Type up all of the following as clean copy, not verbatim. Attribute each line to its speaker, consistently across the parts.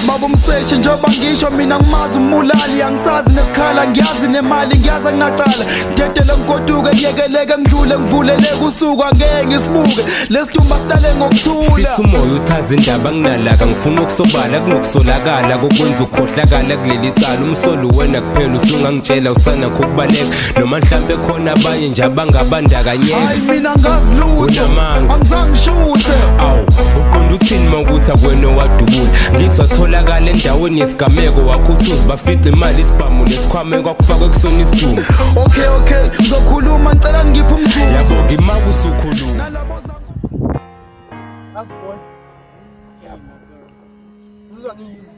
Speaker 1: Mabumseshe njengoba ngisho mina ngimazi umulali angisazi nesikhala ngiyazi nemali ngiyazi akunacala ngidedele ngigoduke ngiyekeleke ngidlule ngivuleleke usuku angeke ngisibuke lesithumba sidale ngokuthula
Speaker 2: fisa umoya uthaza indaba nginalaka ngifuna ukusobala kunokusolakala kokwenza ukukhohlakala kuleli cala umsolo wena kuphela usungangitshela usana ukubaleka noma mhlambe khona abanye nje abangabandakanyeka
Speaker 1: hayi mina ngazilutho angizange ngishuthe
Speaker 2: awu uqonda uthini mawukuthi akwena wadubula ngithi watholakala endaweni yesigameko wakhuthuza bafica imali isibhamu nesikhwame kwakufakwe kusona isidumbu
Speaker 1: okay ngizokhuluma ngicela ngiphe umthuzo
Speaker 2: yabo ngimaka usukhuluma
Speaker 3: That's boy. Yeah, my girl. This is what you use. I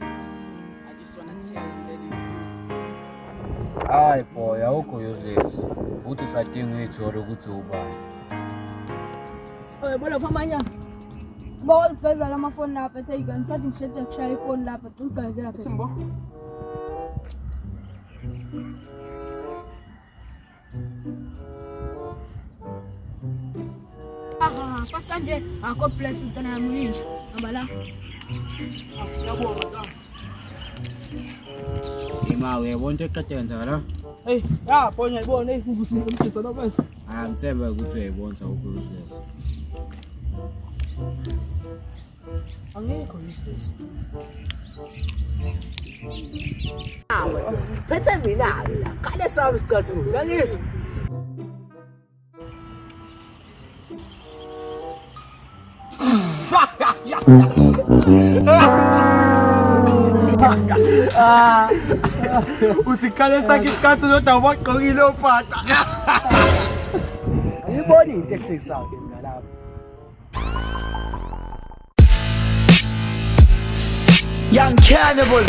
Speaker 3: just wanna tell you that you're beautiful.
Speaker 4: Hayi boy, awukho useless. Uthi sadinga ithoro ukuthi ubani.
Speaker 5: Oye, bona phamanya. Bawa ugeza lama phone lapha ethe igani sathi ngishede kushaya iphone lapha ugeze lapha.
Speaker 3: Simbo.
Speaker 5: First kanje God bless you tana mwingi. Ngabala.
Speaker 3: Ngiyabonga da.
Speaker 4: Ima uyabona into eqedenza la?
Speaker 3: Hey, ya bonya ibona eyifubusile umkhiso lo bese.
Speaker 4: Ngithemba ukuthi uyayibona awukho useless.
Speaker 3: Angekho useless.
Speaker 6: Phethe mina la. Kale sami sicathu. Ngangizwa.
Speaker 4: Uthi kale sakhe isikhathi kodwa ubaqokile uphata.
Speaker 6: Angiboni into ehlekisayo mina lapha.
Speaker 1: Young cannibal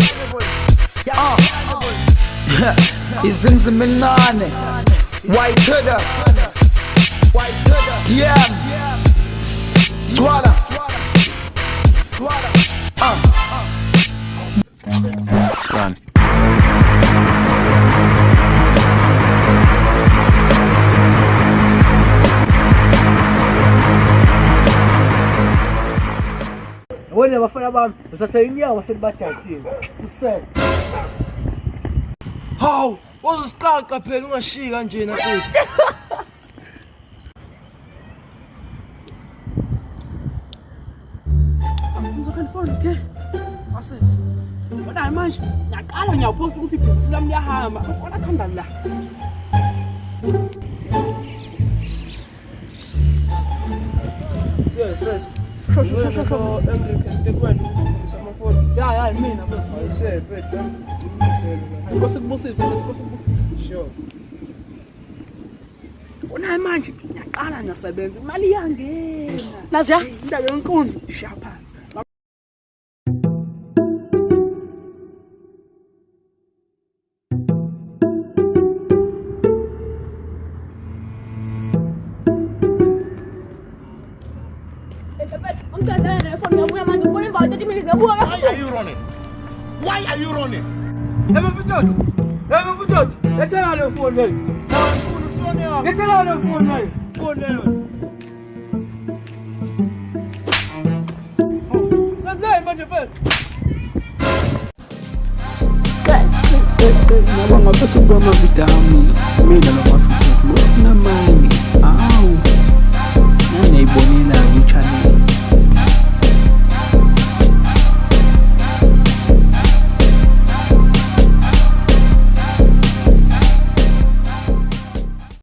Speaker 1: izimzimba encane white hood yeah twala
Speaker 4: Run.
Speaker 6: Wona abafana bami usaseyinyawo wasebadayisile. Use.
Speaker 3: Hawu, wozosiqaqa phela ungashika nje na futhi. Ngizokanifona ke. Asenze. Kodwa manje ngiyaqala ngiyawuposta ukuthi ibhizinisi lami liyahamba. Ufona khanda la.
Speaker 6: Sir. Shosho Enrique Stepan samafoni.
Speaker 3: Ya mina mfowethu.
Speaker 6: Ayise phethe.
Speaker 3: Ngikosebusisa ngikosebusisa.
Speaker 6: Sure.
Speaker 3: Ona manje ngiyaqala ngiyasebenza imali iyangena. Nazi ya indaba yonkunzi sha phansi.
Speaker 7: Why are you running?
Speaker 3: Emufutoto. Letha le phone leyo. Ngifuna usone yami. Letha le phone leyo. Phone leyo. Nanzai manje mfethu. Ngiyabonga mfethu kubona video yami. Mina lo